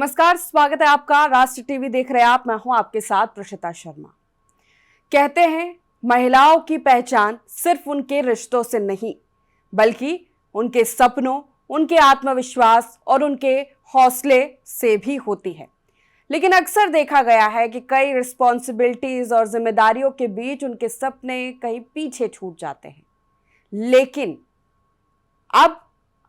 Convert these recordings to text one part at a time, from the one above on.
नमस्कार, स्वागत है आपका। राष्ट्र टीवी देख रहे हैं आप। मैं हूं आपके साथ प्रशिता शर्मा। कहते हैं महिलाओं की पहचान सिर्फ उनके रिश्तों से नहीं बल्कि उनके सपनों, उनके आत्मविश्वास और उनके हौसले से भी होती है। लेकिन अक्सर देखा गया है कि कई रिस्पॉन्सिबिलिटीज और जिम्मेदारियों के बीच उनके सपने कहीं पीछे छूट जाते हैं। लेकिन अब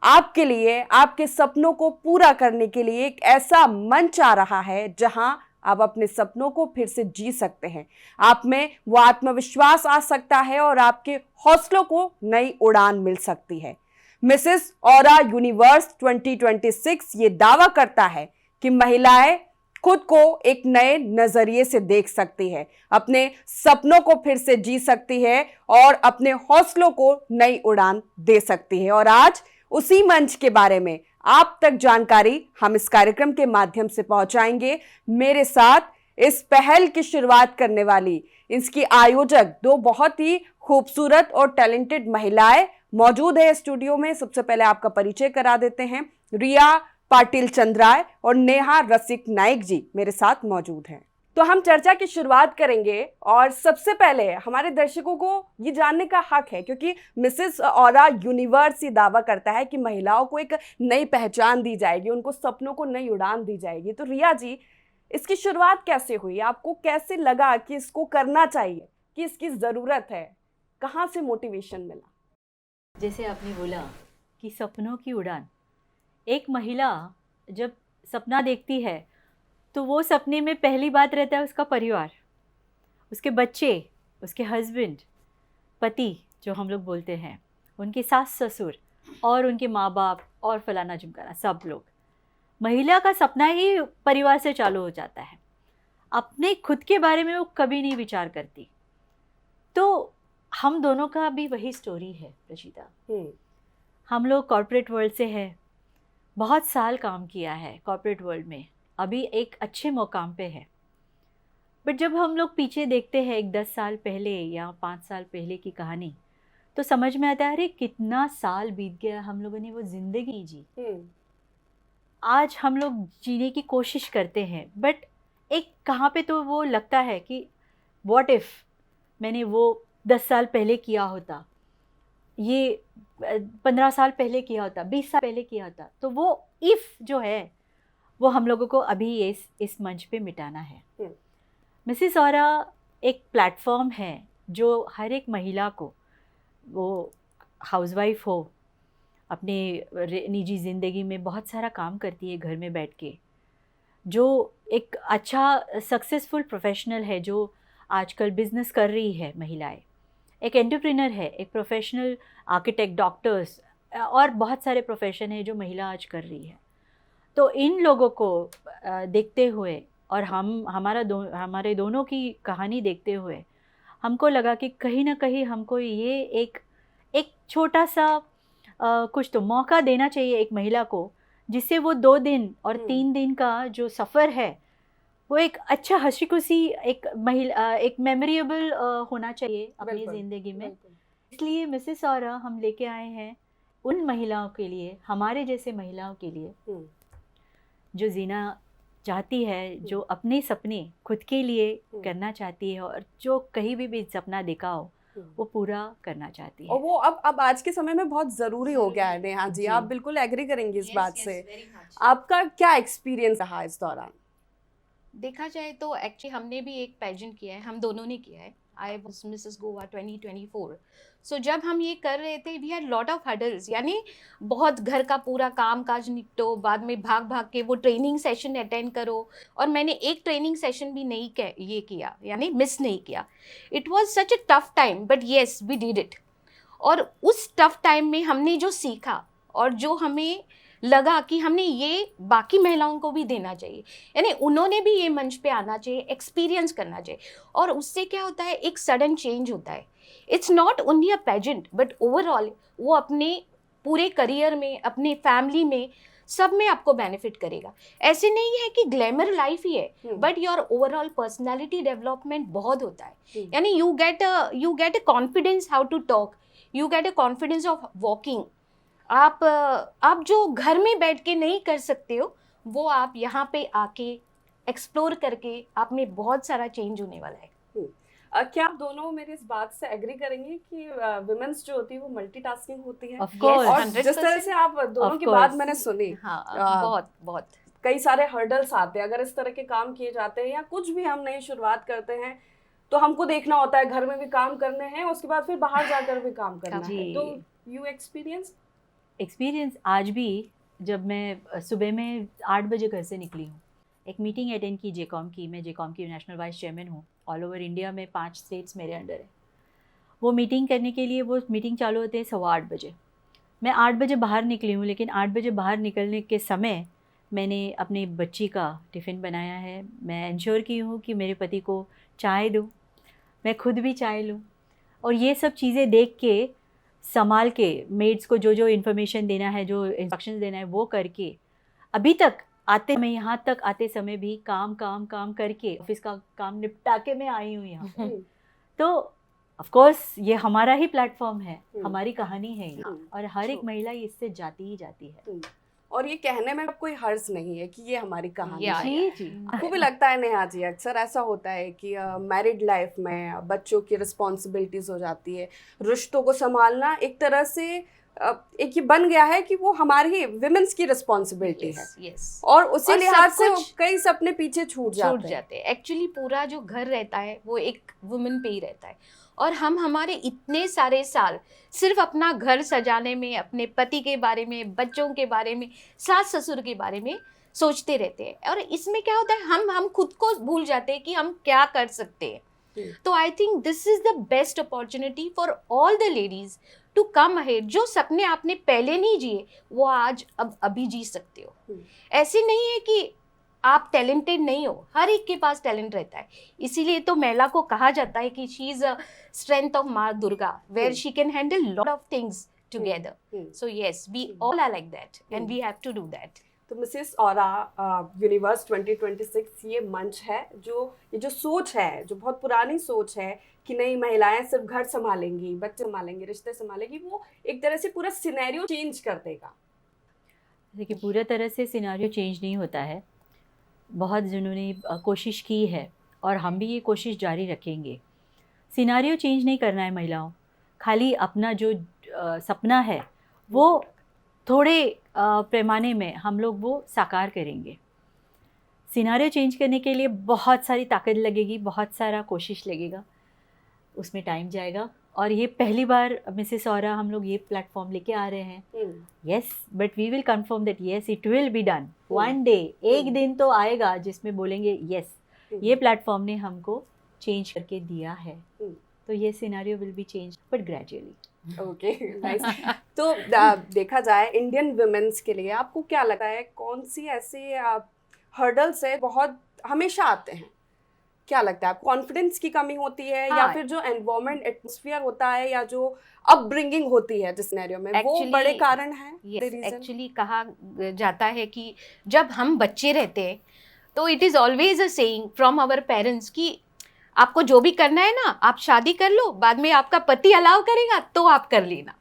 आपके लिए, आपके सपनों को पूरा करने के लिए एक ऐसा मंच आ रहा है जहां आप अपने सपनों को फिर से जी सकते हैं। आप में वो आत्मविश्वास आ सकता है और आपके हौसलों को नई उड़ान मिल सकती है। मिसेस ऑरा यूनिवर्स 2026 ये दावा करता है कि महिलाएं खुद को एक नए नजरिए से देख सकती है, अपने सपनों को फिर से जी सकती है और अपने हौसलों को नई उड़ान दे सकती है। और आज उसी मंच के बारे में आप तक जानकारी हम इस कार्यक्रम के माध्यम से पहुंचाएंगे। मेरे साथ इस पहल की शुरुआत करने वाली, इसकी आयोजक, दो बहुत ही खूबसूरत और टैलेंटेड महिलाएं मौजूद है स्टूडियो में। सबसे पहले आपका परिचय करा देते हैं। रिया पाटिल चंद्राय और नेहा रसिक नाइक जी मेरे साथ मौजूद हैं। तो हम चर्चा की शुरुआत करेंगे और सबसे पहले हमारे दर्शकों को ये जानने का हक है, क्योंकि मिसेस ऑरा यूनिवर्स ये दावा करता है कि महिलाओं को एक नई पहचान दी जाएगी, उनको सपनों को नई उड़ान दी जाएगी। तो रिया जी, इसकी शुरुआत कैसे हुई? आपको कैसे लगा कि इसको करना चाहिए, कि इसकी ज़रूरत है? कहाँ से मोटिवेशन मिला? जैसे आपने बोला कि सपनों की उड़ान, एक महिला जब सपना देखती है तो वो सपने में पहली बात रहता है उसका परिवार, उसके बच्चे, उसके हस्बैंड, पति जो हम लोग बोलते हैं, उनके सास ससुर और उनके माँ बाप और फलाना झुमकाना, सब लोग। महिला का सपना ही परिवार से चालू हो जाता है। अपने खुद के बारे में वो कभी नहीं विचार करती। तो हम दोनों का भी वही स्टोरी है प्रशिता। हम लोग कॉर्पोरेट वर्ल्ड से है, बहुत साल काम किया है कॉर्पोरेट वर्ल्ड में, अभी एक अच्छे मुकाम पे है। बट जब हम लोग पीछे देखते हैं एक 10 साल पहले या 5 साल पहले की कहानी, तो समझ में आता है अरे कितना साल बीत गया, हम लोगों ने वो ज़िंदगी जी। आज हम लोग जीने की कोशिश करते हैं, बट एक कहाँ पे तो वो लगता है कि व्हाट इफ़ मैंने वो 10 साल पहले किया होता, ये 15 साल पहले किया होता, 20 साल पहले किया होता। तो वो इफ़ जो है वो हम लोगों को अभी इस मंच पे मिटाना है। मिसेस ऑरा एक प्लेटफॉर्म है जो हर एक महिला को, वो हाउसवाइफ हो, अपने निजी ज़िंदगी में बहुत सारा काम करती है घर में बैठ के, जो एक अच्छा सक्सेसफुल प्रोफेशनल है, जो आजकल बिज़नेस कर रही है महिलाएं, एक एंटरप्रेन्योर है, एक प्रोफेशनल आर्किटेक्ट, डॉक्टर्स और बहुत सारे प्रोफेशन है जो महिला आज कर रही है। तो इन लोगों को देखते हुए और हमारे दोनों की कहानी देखते हुए हमको लगा कि कहीं ना कहीं हमको ये एक छोटा सा कुछ तो मौका देना चाहिए एक महिला को, जिससे वो 2 दिन और 3 दिन का जो सफ़र है वो एक अच्छा हंसी खुशी एक मेमोरेबल होना चाहिए अपनी ज़िंदगी में। इसलिए मिसेस ऑरा हम लेके आए हैं उन महिलाओं के लिए, हमारे जैसे महिलाओं के लिए जो जीना चाहती है, जो अपने सपने खुद के लिए करना चाहती है और जो कहीं भी सपना देखा हो वो पूरा करना चाहती है। और वो अब आज के समय में बहुत ज़रूरी हो गया है। नेहा जी, आप बिल्कुल एग्री करेंगे इस बात से। आपका क्या एक्सपीरियंस रहा इस दौरान? देखा जाए तो एक्चुअली हमने भी एक पेजेंट किया है, हम दोनों ने किया है। I was Mrs Goa 2024। So जब हम ये कर रहे थे, we had lot of hurdles, यानी बहुत घर का पूरा काम काज निपटो, बाद में भाग भाग के वो ट्रेनिंग सेशन अटेंड करो। और मैंने एक ट्रेनिंग सेशन भी नहीं ये किया, यानी मिस नहीं किया। It was such a tough time, but yes we did it. और उस टफ टाइम में हमने जो सीखा और जो हमें लगा कि हमने ये बाकी महिलाओं को भी देना चाहिए, यानी उन्होंने भी ये मंच पे आना चाहिए, एक्सपीरियंस करना चाहिए। और उससे क्या होता है, एक सडन चेंज होता है। It's not only a pageant, but overall वो अपने पूरे करियर में, अपने फैमिली में, सब में आपको बेनिफिट करेगा। ऐसे नहीं है कि ग्लैमर लाइफ ही है, but your overall personality development बहुत होता है। यानी you get a confidence how to talk, you get a confidence of walking. आप जो घर में बैठ के नहीं कर सकते हो, वो आप यहाँ पे आके एक्सप्लोर करके आप में बहुत सारा चेंज होने वाला है। क्या आप दोनों मेरे इस बात से एग्री करेंगे कि विमेंस जो होती है वो मल्टीटास्किंग होती है? ऑफ कोर्स, और 100% जिस तरह से आप दोनों Of की बात course. मैंने सुनी, हाँ, आ, बहुत कई सारे हर्डल्स आते हैं अगर इस तरह के काम किए जाते हैं या कुछ भी हम नई शुरुआत करते हैं तो हमको देखना होता है, घर में भी काम करने हैं, उसके बाद फिर बाहर जाकर भी काम करना है। जी। तो यू एक्सपीरियंस आज भी, जब मैं सुबह में 8 बजे घर से निकली हूँ, एक मीटिंग अटेंड की जेकॉम की, मैं जेकॉम की नेशनल वाइस चेयरमैन हूँ, ऑल ओवर इंडिया में 5 स्टेट्स मेरे अंडर है। वो मीटिंग करने के लिए, वो मीटिंग चालू होते हैं 8:15 बजे। मैं 8 बजे बाहर निकली हूँ, लेकिन 8 बजे बाहर निकलने के समय मैंने अपनी बच्ची का टिफ़िन बनाया है। मैं इंश्योर की हूँ कि मेरे पति को चाय दूँ, मैं खुद भी चाय लूँ, और ये सब चीज़ें देख के, संभाल के, मेड्स को जो जो इन्फॉर्मेशन देना है, जो इंस्ट्रक्शंस देना है, वो करके, अभी तक आते, मैं यहाँ तक आते समय भी काम काम काम करके ऑफिस का काम निपटा के मैं आई हूँ यहाँ पे। तो ऑफ कोर्स ये हमारा ही प्लेटफॉर्म है, हमारी कहानी है ये, और हर एक महिला इससे जाती ही जाती है। और ये कहने में कोई हर्ज नहीं है कि ये हमारी कहानी या, है। जी जी। आपको भी लगता है नेहा जी, अक्सर ऐसा होता है कि मैरिड लाइफ में बच्चों की रिस्पॉन्सिबिलिटीज हो जाती है, रिश्तों को संभालना एक तरह से एक ये बन गया है कि वो हमारी विमेंस की रिस्पॉन्सिबिलिटी है, यस। और उसी और लिहाज सब से कुछ कई सपने पीछे छूट जाते हैं। एक्चुअली पूरा जो घर रहता है वो एक वुमेन पे ही रहता है, और हम हमारे इतने सारे साल सिर्फ अपना घर सजाने में, अपने पति के बारे में, बच्चों के बारे में, सास ससुर के बारे में सोचते रहते हैं, और इसमें क्या होता है, हम खुद को भूल जाते हैं कि हम क्या कर सकते हैं। तो I think this is the best opportunity for all the ladies to come ahead. जो सपने आपने पहले नहीं जिए वो आज अभी जी सकते हो। ऐसे नहीं है कि आप टैलेंटेड नहीं हो, हर एक के पास टैलेंट रहता है। इसीलिए तो महिला को कहा जाता है कि she is a strength of माँ Durga, where she can handle lot of things together. So yes, we all are like that and we have to do that. तो मिसेस औरा, यूनिवर्स 2026 ये मंच है, ये जो सोच है, जो बहुत पुरानी सोच है कि नहीं महिलाएं सिर्फ घर संभालेंगी, बच्चे संभालेंगी, रिश्ते संभालेंगी, वो एक तरह से पूरा सिनेरियो चेंज कर देगा। देखिए, पूरा तरह से सिनेरियो चेंज नहीं होता है, बहुत जिन्होंने कोशिश की है, और हम भी ये कोशिश जारी रखेंगे। सिनेरियो चेंज नहीं करना है महिलाओं, खाली अपना जो सपना है वो थोड़े पैमाने में हम लोग वो साकार करेंगे। सिनेरियो चेंज करने के लिए बहुत सारी ताकत लगेगी, बहुत सारा कोशिश लगेगा, उसमें टाइम जाएगा। और ये पहली बार मिसेस औरा हम लोग ये प्लेटफॉर्म लेके आ रहे हैं। Yes, but we will confirm that yes it will be done one day. एक दिन तो आएगा जिसमें बोलेंगे यस, ये प्लेटफॉर्म ने हमको चेंज करके दिया है। तो ये scenario will be change, but gradually. Okay, nice. तो देखा जाए इंडियन वुमेन्स के लिए आपको क्या लगता है, कौन सी ऐसी हर्डल्स है बहुत हमेशा आते हैं? क्या लगता है आपको? कॉन्फिडेंस की कमी होती है, या फिर जो एनवायरमेंट एटमॉस्फेयर होता है, या जो अपब्रिंगिंग होती है जिस सिनेरियो में, वो बड़े कारण हैं? एक्चुअली कहा जाता है कि जब हम बच्चे रहते हैं तो it is always a saying from our parents कि आपको जो भी करना है ना, आप शादी कर लो, बाद में आपका पति अलाउ करेगा तो आप कर लेना।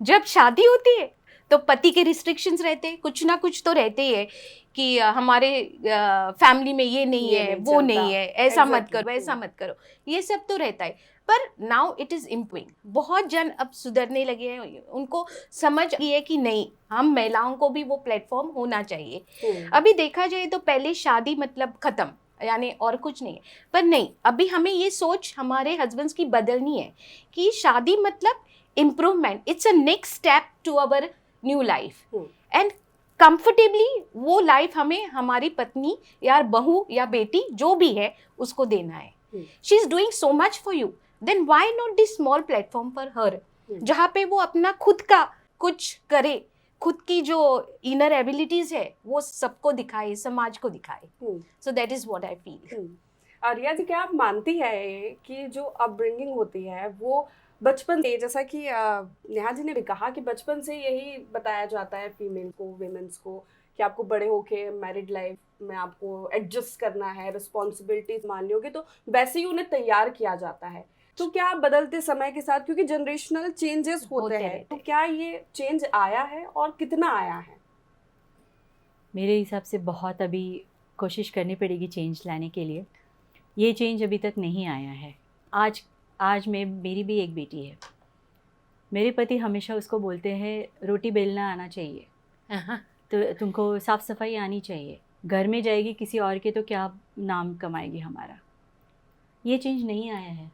जब शादी होती है तो पति के रिस्ट्रिक्शंस रहते हैं, कुछ ना कुछ तो रहते ही है कि हमारे फैमिली में ये नहीं है, वो नहीं है, ऐसा मत करो, वैसा मत करो, ये सब तो रहता है। पर नाउ इट इज़ इम्प्रूविंग, बहुत जन अब सुधरने लगे हैं, उनको समझ गई है कि नहीं, हम महिलाओं को भी वो प्लेटफॉर्म होना चाहिए। अभी देखा जाए तो पहले शादी मतलब ख़त्म, यानी और कुछ नहीं है, पर नहीं, अभी हमें ये सोच हमारे हस्बैंड्स की बदलनी है कि शादी मतलब improvement, it's a next step to our new life, and comfortably वो लाइफ हमें हमारी पत्नी या बहू या बेटी जो भी है उसको देना है। She is doing so much for you, then why not this small platform for her, जहाँ पे वो अपना खुद का कुछ करे, खुद की जो इनर एबिलिटीज है वो सबको दिखाए, समाज को दिखाए। So that is what I feel. Riya ji, क्या आप मानती है कि जो अपब्रिंगिंग होती है वो बचपन से, जैसा कि नेहा जी ने भी कहा कि बचपन से यही बताया जाता है फीमेल को, विमेंस को, कि आपको बड़े होके मैरिड लाइफ में आपको एडजस्ट करना है, रिस्पॉन्सिबिलिटीज मान लोगे, तो वैसे ही उन्हें तैयार किया जाता है। तो क्या बदलते समय के साथ, क्योंकि जनरेशनल चेंजेस होते हैं, तो क्या ये चेंज आया है और कितना आया है? मेरे हिसाब से बहुत अभी कोशिश करनी पड़ेगी चेंज लाने के लिए। ये चेंज अभी तक नहीं आया है। आज मेरी भी एक बेटी है। मेरे पति हमेशा उसको बोलते हैं रोटी बेलना आना चाहिए, तो तुमको साफ़ सफाई आनी चाहिए। घर में जाएगी किसी और के तो क्या नाम कमाएगी हमारा। ये चेंज नहीं आया है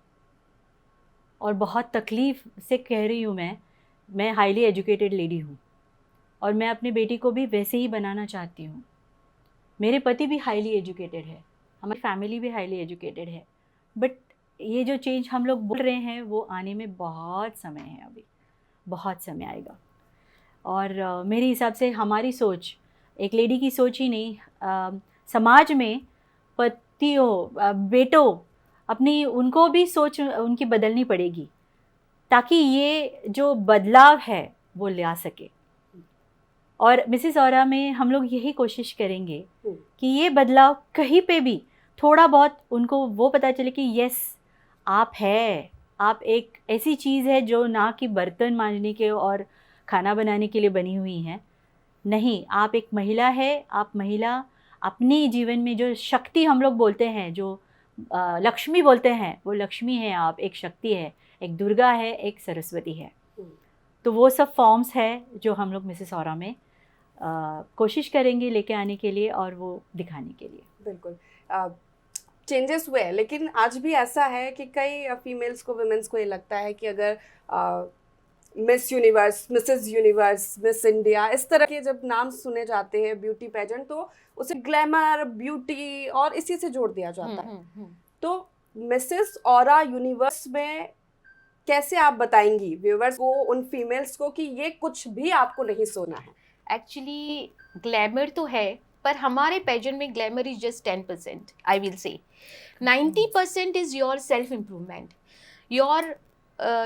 और बहुत तकलीफ़ से कह रही हूँ मैं हाईली एजुकेटेड लेडी हूँ और मैं अपनी बेटी को भी वैसे ही बनाना चाहती हूँ। मेरे पति भी हाईली एजुकेटेड है, हमारी फैमिली भी हाईली एजुकेटेड है, बट ये जो चेंज हम लोग बोल रहे हैं वो आने में बहुत समय है, अभी बहुत समय आएगा। और मेरे हिसाब से हमारी सोच, एक लेडी की सोच ही नहीं, समाज में पतियों बेटों अपनी उनको भी सोच उनकी बदलनी पड़ेगी ताकि ये जो बदलाव है वो ला सके। और मिसेस औरा में हम लोग यही कोशिश करेंगे कि ये बदलाव कहीं पे भी थोड़ा बहुत उनको वो पता चले कि यस आप है, आप एक ऐसी चीज़ है जो ना कि बर्तन मांजने के और खाना बनाने के लिए बनी हुई हैं। नहीं, आप एक महिला है। आप महिला अपने जीवन में जो शक्ति हम लोग बोलते हैं, जो लक्ष्मी बोलते हैं, वो लक्ष्मी है। आप एक शक्ति है, एक दुर्गा है, एक सरस्वती है। तो वो सब फॉर्म्स है जो हम लोग मिसेस औरा में कोशिश करेंगे लेके आने के लिए और वो दिखाने के लिए। बिल्कुल चेंजेस हुए हैं, लेकिन आज भी ऐसा है कि कई फीमेल्स को, वुमेन्स को ये लगता है कि अगर miss universe, Mrs universe, miss India, इस तरह के जब नाम सुने जाते हैं ब्यूटी पेजेंट, तो उसे ग्लैमर, ब्यूटी और इसी से जोड़ दिया जाता है। तो मिसेस औरा यूनिवर्स में कैसे आप बताएंगी व्यूअर्स को, उन फीमेल्स को, कि ये कुछ भी आपको नहीं सोना है? एक्चुअली ग्लैमर तो है, पर हमारे पेजेंट में glamour is just 10%, I will say 90% is your self improvement. Your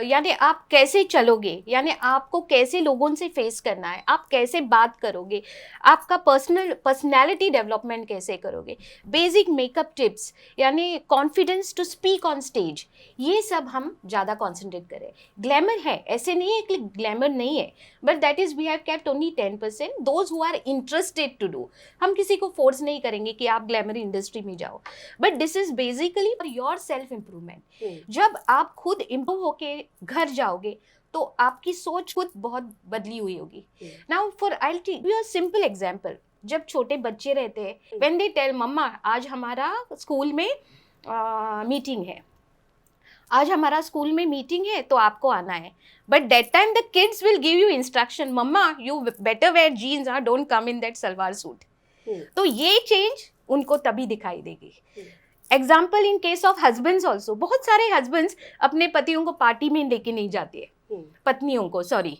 यानी आप कैसे चलोगे, यानी आपको कैसे लोगों से फेस करना है, आप कैसे बात करोगे, आपका पर्सनैलिटी डेवलपमेंट कैसे करोगे, बेसिक मेकअप टिप्स, यानी confidence to speak on stage, ये सब हम ज़्यादा कॉन्सेंट्रेट करें। ग्लैमर है, ऐसे नहीं है कि ग्लैमर नहीं है, but that is we have kept only 10%, those who are interested to do. हम किसी को फोर्स नहीं करेंगे कि आप ग्लैमर इंडस्ट्री में जाओ, but this is basically for your self improvement. जब आप खुद इम्प्रूव के घर जाओगे तो आपकी सोच खुद बहुत बदली हुई होगी। Now for I tell you a simple example, जब छोटे बच्चे रहते हैं, व्हेन दे टेल मम्मा आज हमारा स्कूल में मीटिंग है, आज हमारा स्कूल में मीटिंग है तो आपको आना है, but that time the kids will give you instruction, mumma you better wear jeans, don't come in that salwar suit. तो ये चेंज उनको तभी दिखाई देगी। Example in case of husbands also, बहुत सारे हस्बैंड्स अपने पतियों को पार्टी में लेके नहीं जाते, पत्नियों को सॉरी,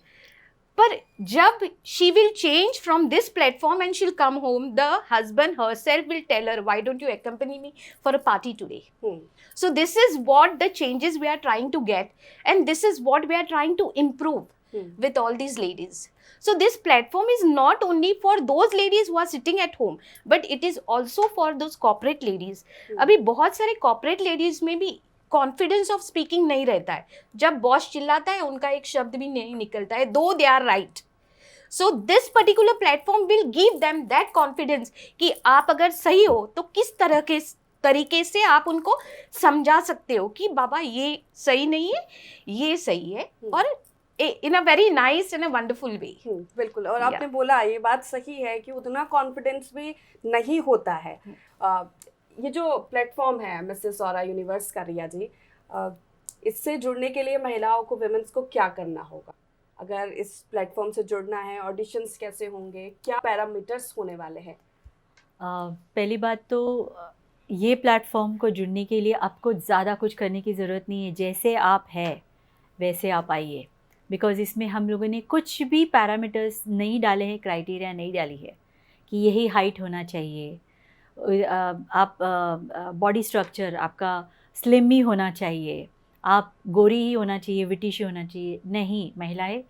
पर जब she will change from this platform and she'll come home, the husband herself will tell her why don't you accompany me for a party today? So this is what the changes we are trying to get, and this is what we are trying to improve with all these ladies. So this platform is not only for those ladies who are sitting at home, but it is also for those corporate ladies. अभी बहुत सारे corporate ladies में भी confidence of speaking नहीं रहता है। जब boss चिल्लाता है उनका एक शब्द भी नहीं निकलता है, though they are right. So this particular platform will give them that confidence कि आप अगर सही हो तो किस तरह के तरीके से आप उनको समझा सकते हो कि बाबा ये सही नहीं है, ये सही है, और in a very nice and a wonderful way. बिल्कुल, और आपने बोला ये बात सही है कि उतना कॉन्फिडेंस भी नहीं होता है। ये जो प्लेटफॉर्म है मिसेस औरा यूनिवर्स का, रिया जी, इससे जुड़ने के लिए महिलाओं को, विमेंस को क्या करना होगा? अगर इस प्लेटफॉर्म से जुड़ना है, ऑडिशंस कैसे होंगे, क्या पैरामीटर्स होने वाले हैं? पहली बात तो ये प्लेटफॉर्म को जुड़ने के लिए आपको ज़्यादा कुछ करने की ज़रूरत नहीं है। जैसे आप है वैसे आप आइए, बिकॉज़ इसमें हम लोगों ने कुछ भी पैरामीटर्स नहीं डाले हैं, क्राइटेरिया नहीं डाली है कि यही हाइट होना चाहिए, आप बॉडी स्ट्रक्चर आपका स्लिम ही होना चाहिए, आप गोरी ही होना चाहिए, विटिश होना चाहिए। नहीं, महिलाएं,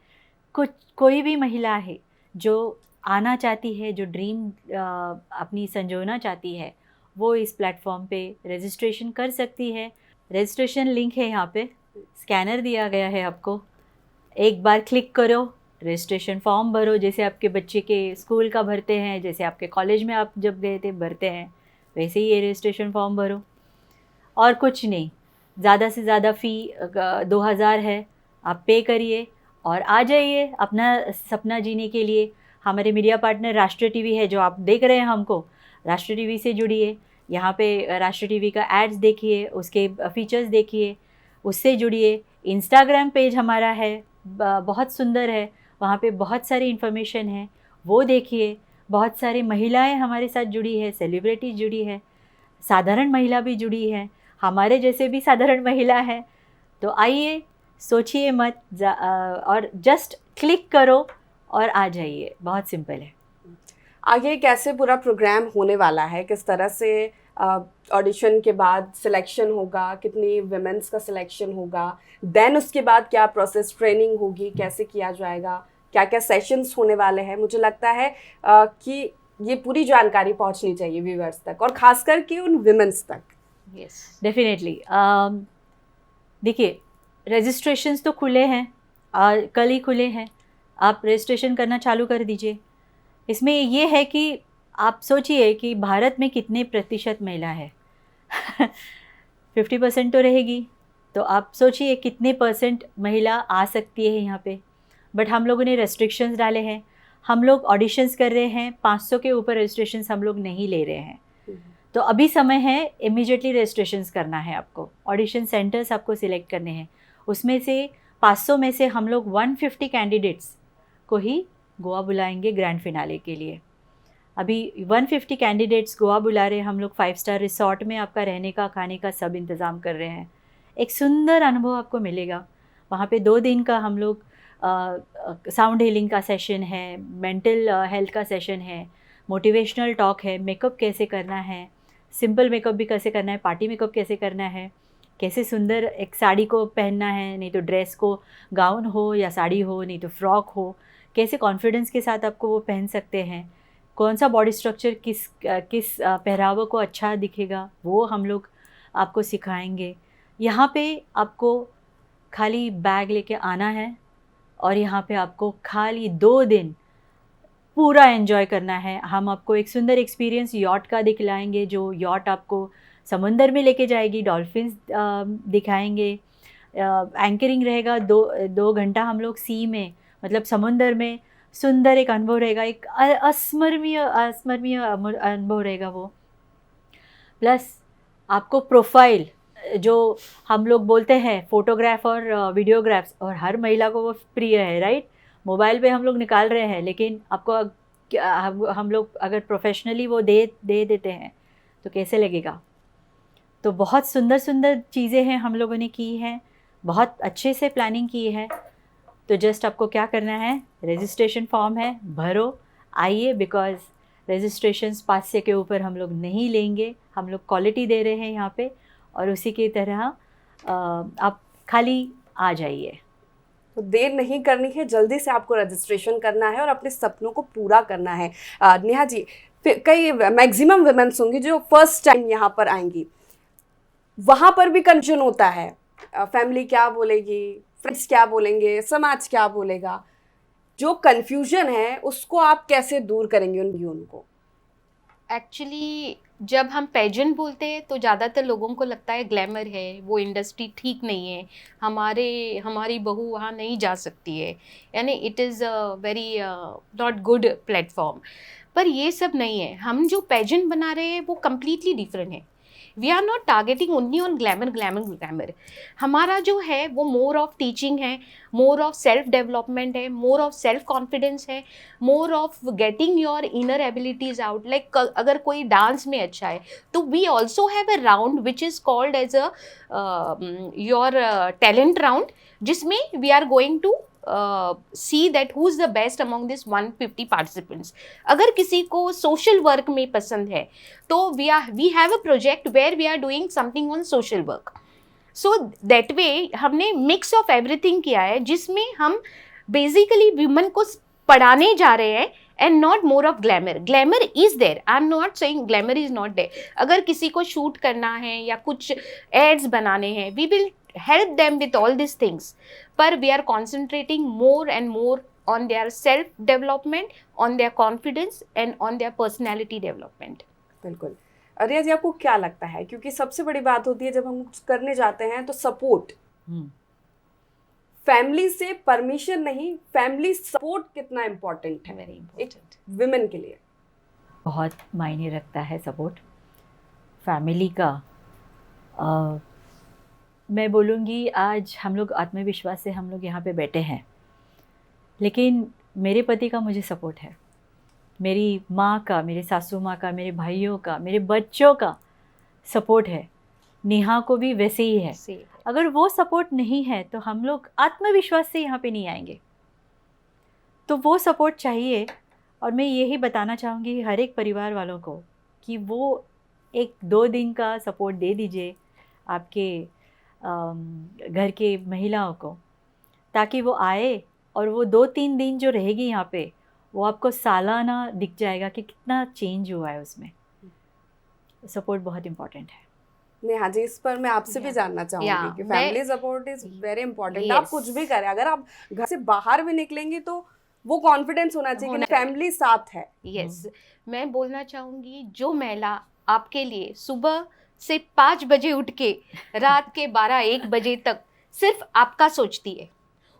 कोई भी महिला है जो आना चाहती है, जो ड्रीम अपनी संजोना चाहती है, वो इस प्लेटफॉर्म पे रजिस्ट्रेशन कर सकती है। रजिस्ट्रेशन लिंक है यहाँ पे, स्कैनर दिया गया है आपको, एक बार क्लिक करो रजिस्ट्रेशन फॉर्म भरो, जैसे आपके बच्चे के स्कूल का भरते हैं, जैसे आपके कॉलेज में आप जब गए थे भरते हैं, वैसे ही ये रजिस्ट्रेशन फॉर्म भरो। और कुछ नहीं, ज़्यादा से ज़्यादा फ़ी 2000 है, आप पे करिए और आ जाइए अपना सपना जीने के लिए। हमारे मीडिया पार्टनर राष्ट्रीय टीवी है, जो आप देख रहे हैं हमको, राष्ट्रीय टीवी से जुड़िए। यहाँ पे राष्ट्रीय टीवी का एड्स देखिए, उसके फीचर्स देखिए, उससे जुड़िए। इंस्टाग्राम पेज हमारा है, बहुत सुंदर है, वहाँ पे बहुत सारी इन्फॉर्मेशन है, वो देखिए। बहुत सारी महिलाएं हमारे साथ जुड़ी है, सेलिब्रिटी जुड़ी है, साधारण महिला भी जुड़ी है, हमारे जैसे भी साधारण महिला है। तो आइए, सोचिए मत, और जस्ट क्लिक करो और आ जाइए। बहुत सिंपल है। आगे कैसे पूरा प्रोग्राम होने वाला है, किस तरह से ऑडिशन के बाद सिलेक्शन होगा, कितनी विमेंस का सिलेक्शन होगा, देन उसके बाद क्या प्रोसेस, ट्रेनिंग होगी, कैसे किया जाएगा, क्या क्या सेशंस होने वाले हैं? मुझे लगता है कि ये पूरी जानकारी पहुंचनी चाहिए व्यूअर्स तक, और खास करके उन विमेंस तक। Yes, definitely. देखिए, रजिस्ट्रेशंस तो खुले हैं, कल ही खुले हैं, आप रजिस्ट्रेशन करना चालू कर दीजिए। इसमें ये है कि आप सोचिए कि भारत में कितने प्रतिशत महिला है 50% तो रहेगी, तो आप सोचिए कितने परसेंट महिला आ सकती है यहाँ पे। बट हम लोगों ने रेस्ट्रिक्शंस डाले हैं, हम लोग ऑडिशंस कर रहे हैं, 500 के ऊपर रजिस्ट्रेशंस हम लोग नहीं ले रहे हैं। तो अभी समय है, इमीडिएटली रजिस्ट्रेशंस करना है आपको, ऑडिशन सेंटर्स आपको सिलेक्ट करने हैं। उसमें से 500 में से हम लोग 150 कैंडिडेट्स को ही गोवा बुलाएंगे ग्रैंड फिनाले के लिए। अभी 150 कैंडिडेट्स गोवा बुला रहे हैं हम लोग। 5 स्टार रिसॉर्ट में आपका रहने का, खाने का सब इंतज़ाम कर रहे हैं। एक सुंदर अनुभव आपको मिलेगा वहाँ पे। 2 दिन का हम लोग साउंड हीलिंग का सेशन है, मेंटल हेल्थ का सेशन है, मोटिवेशनल टॉक है, मेकअप कैसे करना है, सिंपल मेकअप भी कैसे करना है, पार्टी मेकअप कैसे करना है, कैसे सुंदर एक साड़ी को पहनना है, नहीं तो ड्रेस को, गाउन हो या साड़ी हो, नहीं तो फ्रॉक हो, कैसे कॉन्फिडेंस के साथ आपको वो पहन सकते हैं, कौन सा बॉडी स्ट्रक्चर किस पहरावा को अच्छा दिखेगा, वो हम लोग आपको सिखाएंगे। यहाँ पे आपको खाली बैग लेके आना है और यहाँ पे आपको खाली 2 दिन पूरा एंजॉय करना है। हम आपको एक सुंदर एक्सपीरियंस यॉट का दिखलाएंगे, जो यॉट आपको समंदर में लेके जाएगी, डॉल्फिन्स दिखाएंगे, एंकरिंग रहेगा 2 घंटा हम लोग सी में, मतलब समुंदर में, सुंदर एक अनुभव रहेगा, एक अस्मरणीय अनुभव रहेगा वो। प्लस आपको प्रोफाइल, जो हम लोग बोलते हैं फोटोग्राफ और वीडियोग्राफ्स, और हर महिला को वो प्रिय है, राइट? मोबाइल पे हम लोग निकाल रहे हैं, लेकिन आपको हम लोग अगर प्रोफेशनली वो दे देते हैं तो कैसे लगेगा? तो बहुत सुंदर सुंदर चीज़ें हैं हम लोगों ने की हैं, बहुत अच्छे से प्लानिंग की है। तो जस्ट आपको क्या करना है, रजिस्ट्रेशन फॉर्म है, भरो, आइए। बिकॉज रजिस्ट्रेशन 500 के ऊपर हम लोग नहीं लेंगे, हम लोग क्वालिटी दे रहे हैं यहाँ पे, और उसी की तरह आप खाली आ जाइए। तो देर नहीं करनी है, जल्दी से आपको रजिस्ट्रेशन करना है और अपने सपनों को पूरा करना है। नेहा जी, कई मैक्सिमम वुमेन्स होंगी जो फर्स्ट टाइम यहाँ पर आएंगी, वहाँ पर भी कंफ्यूजन होता है, फैमिली क्या बोलेगी, फ्रेंड्स क्या बोलेंगे, समाज क्या बोलेगा। जो कंफ्यूजन है उसको आप कैसे दूर करेंगे उनको? एक्चुअली जब हम पेजेंट बोलते हैं तो ज़्यादातर लोगों को लगता है ग्लैमर है, वो इंडस्ट्री ठीक नहीं है, हमारी बहू वहाँ नहीं जा सकती है, यानी it is a very not good platform. पर ये सब नहीं है। हम जो पेजेंट बना रहे हैं वो कम्प्लीटली डिफरेंट है। We are not targeting only on glamour. हमारा जो है वो मोर ऑफ टीचिंग है, मोर ऑफ सेल्फ डेवलपमेंट है, मोर ऑफ सेल्फ कॉन्फिडेंस है, more of getting your inner abilities out. Like अगर कोई डांस में अच्छा है तो we also have a round which is called as a your talent round, जिसमें we are going to see that who's the best among this 150 participants. अगर किसी को social work में पसंद है तो we have a project where we are doing something on social work. So that way हमने mix of everything किया है, जिसमें हम basically women को पढ़ाने जा रहे हैं and not more of glamour. Glamour is there. I'm not saying glamour is not there. अगर किसी को shoot करना है या कुछ ads बनाने हैं, we will help them with all these things. पर we are concentrating more and more on their self development, on their confidence and on their personality development. बिल्कुल। रिया जी, आपको क्या लगता है, क्योंकि सबसे बड़ी बात होती है जब हम कुछ करने जाते हैं तो सपोर्ट, फैमिली से परमिशन नहीं, फैमिली सपोर्ट कितना इम्पोर्टेंट है Very important. विमेन के लिए? बहुत मायने रखता है सपोर्ट फैमिली का। मैं बोलूँगी आज हम लोग आत्मविश्वास से हम लोग यहाँ पे बैठे हैं, लेकिन मेरे पति का मुझे सपोर्ट है, मेरी माँ का, मेरे सासू माँ का, मेरे भाइयों का, मेरे बच्चों का सपोर्ट है, नेहा को भी वैसे ही है। Same. अगर वो सपोर्ट नहीं है तो हम लोग आत्मविश्वास से यहाँ पे नहीं आएंगे, तो वो सपोर्ट चाहिए। और मैं यही बताना चाहूँगी हर एक परिवार वालों को कि वो 1-2 दिन का सपोर्ट दे दीजिए आपके घर के महिलाओं को, ताकि वो आए और वो 2-3 दिन जो रहेगी यहाँ पे वो आपको सालाना दिख जाएगा कि कितना चेंज हुआ है उसमें। सपोर्ट बहुत इम्पोर्टेंट है। नेहा जी, इस पर मैं आपसे भी जानना चाहूंगी Yeah, कि मैं- family support is very important. Yes. आप कुछ भी करें, अगर आप घर से बाहर भी निकलेंगे तो वो कॉन्फिडेंस होना चाहिए कि फैमिली साथ है। यस, मैं बोलना चाहूँगी जो महिला आपके लिए सुबह से 5 बजे उठ के रात के 12-1 बजे तक सिर्फ आपका सोचती है,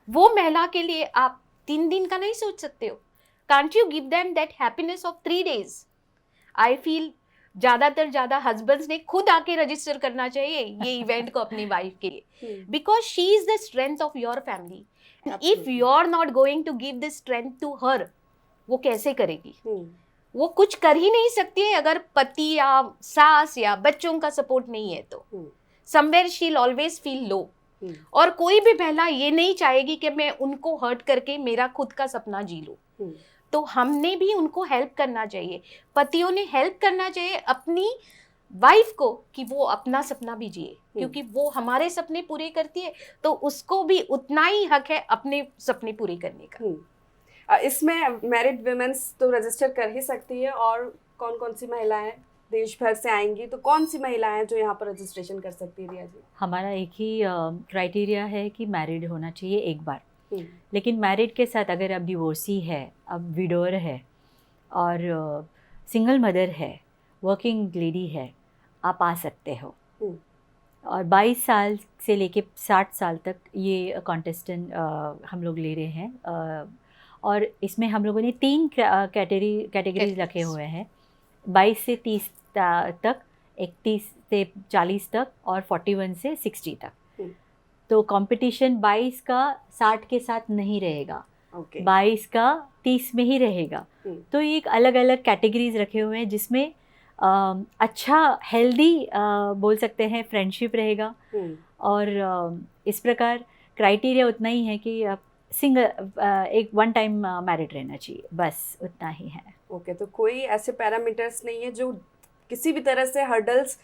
वो महिला के लिए आप 3 दिन का नहीं सोच सकते हो? Can't you give them that happiness of 3 days? I feel ज़्यादा हस्बैंड्स ने खुद आके रजिस्टर करना चाहिए ये इवेंट को अपनी वाइफ के लिए, because she is the strength of your family. If Absolutely. You are not going to give the strength to her, वो कैसे करेगी? वो कुछ कर ही नहीं सकती है अगर पति या सास या बच्चों का सपोर्ट नहीं है तो। Somewhere she will always feel low. और कोई भी महिला ये नहीं चाहेगी कि मैं उनको हर्ट करके मेरा खुद का सपना जी लूं। तो हमने भी उनको हेल्प करना चाहिए, पतियों ने हेल्प करना चाहिए अपनी वाइफ को कि वो अपना सपना भी जिए, क्योंकि वो हमारे सपने पूरे करती है तो उसको भी उतना ही हक है अपने सपने पूरे करने का। इसमें मैरिड वुमेन्स तो रजिस्टर कर ही सकती है, और कौन कौन सी महिलाएं देश भर से आएंगी, तो कौन सी महिलाएं जो यहाँ पर रजिस्ट्रेशन कर सकती है? रिया जी, हमारा एक ही क्राइटेरिया है कि मैरिड होना चाहिए एक बार, लेकिन मैरिड के साथ अगर आप डिवोर्सी है, अब विडोर है और सिंगल मदर है, वर्किंग लेडी है, आप आ सकते हो। और 22 साल से लेके 60 साल तक ये कॉन्टेस्टेंट हम लोग ले रहे हैं। और इसमें हम लोगों ने 3 कैटेगरीज रखे हुए हैं, 22 से 30 तक, 31 से 40 तक और 41 से 60 तक। तो कंपटीशन 22 का 60 के साथ नहीं रहेगा, 22 का 30 में ही रहेगा। तो ये एक अलग अलग कैटेगरीज रखे हुए हैं जिसमें अच्छा हेल्दी बोल सकते हैं फ्रेंडशिप रहेगा। और इस प्रकार क्राइटेरिया उतना ही है कि आप सिंगल एक 1 टाइम मैरिड रहना चाहिए, बस उतना ही है। ओके, तो कोई ऐसे पैरामीटर्स नहीं है जो किसी भी तरह से हर्डल्स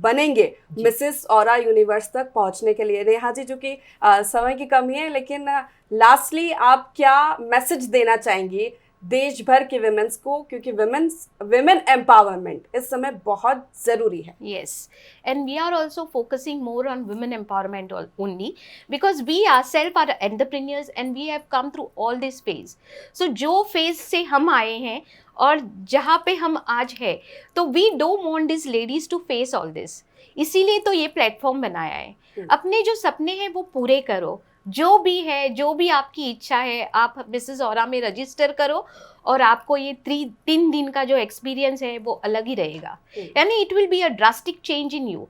बनेंगे मिसेस ऑरा यूनिवर्स तक पहुंचने के लिए? नेहा जी, जो कि समय की कमी है, लेकिन लास्टली आप क्या मैसेज देना चाहेंगी देश भर के विमेंस को, क्योंकि विमेन एम्पावरमेंट इस समय बहुत ज़रूरी है? Yes, and we are also focusing more on women empowerment only because we ourselves are entrepreneurs and we have come through all this phase. So जो phase से हम आए हैं और जहाँ पे हम आज है, तो we don't want these ladies to face all this. इसीलिए तो ये प्लेटफॉर्म बनाया है। अपने जो सपने हैं वो पूरे करो, जो भी है, जो भी आपकी इच्छा है, आप मिसेस ऑरा में रजिस्टर करो और आपको ये 3 दिन का जो एक्सपीरियंस है वो अलग ही रहेगा। यानी it will be a drastic change in you.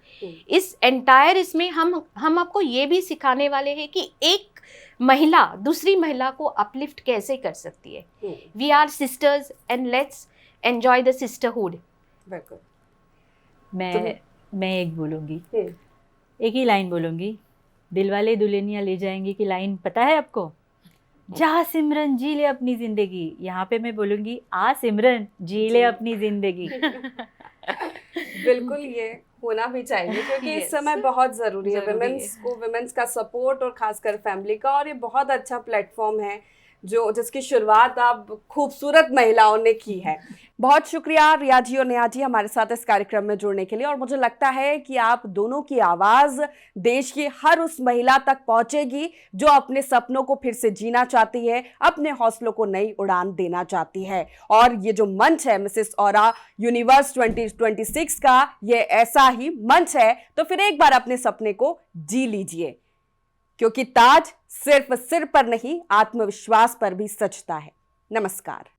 इस एंटायर इसमें हम आपको ये भी सिखाने वाले हैं कि एक महिला दूसरी महिला को अपलिफ्ट कैसे कर सकती है। We are sisters and let's enjoy the sisterhood. बिल्कुल। मैं एक बोलूँगी, एक ही लाइन बोलूँगी, दिलवाले दुल्हनिया ले जाएंगे की लाइन पता है आपको? जा सिमरन जी ले अपनी जिंदगी। यहाँ पे मैं बोलूँगी आ सिमरन जी ले अपनी जिंदगी। बिल्कुल, ये होना भी चाहिए क्योंकि इस समय बहुत ज़रूरी है विमेंस को, विमेंस का सपोर्ट और खासकर फैमिली का। और ये बहुत अच्छा प्लेटफॉर्म है जिसकी शुरुआत आप खूबसूरत महिलाओं ने की है। बहुत शुक्रिया रिया जी और नेहा जी हमारे साथ इस कार्यक्रम में जुड़ने के लिए, और मुझे लगता है कि आप दोनों की आवाज देश की हर उस महिला तक पहुंचेगी जो अपने सपनों को फिर से जीना चाहती है, अपने हौसलों को नई उड़ान देना चाहती है। और ये जो मंच है मिसेस औरा यूनिवर्स 2026 का, ये ऐसा ही मंच है। तो फिर एक बार अपने सपने को जी लीजिए, क्योंकि ताज सिर्फ सिर पर नहीं, आत्मविश्वास पर भी सजता है। नमस्कार।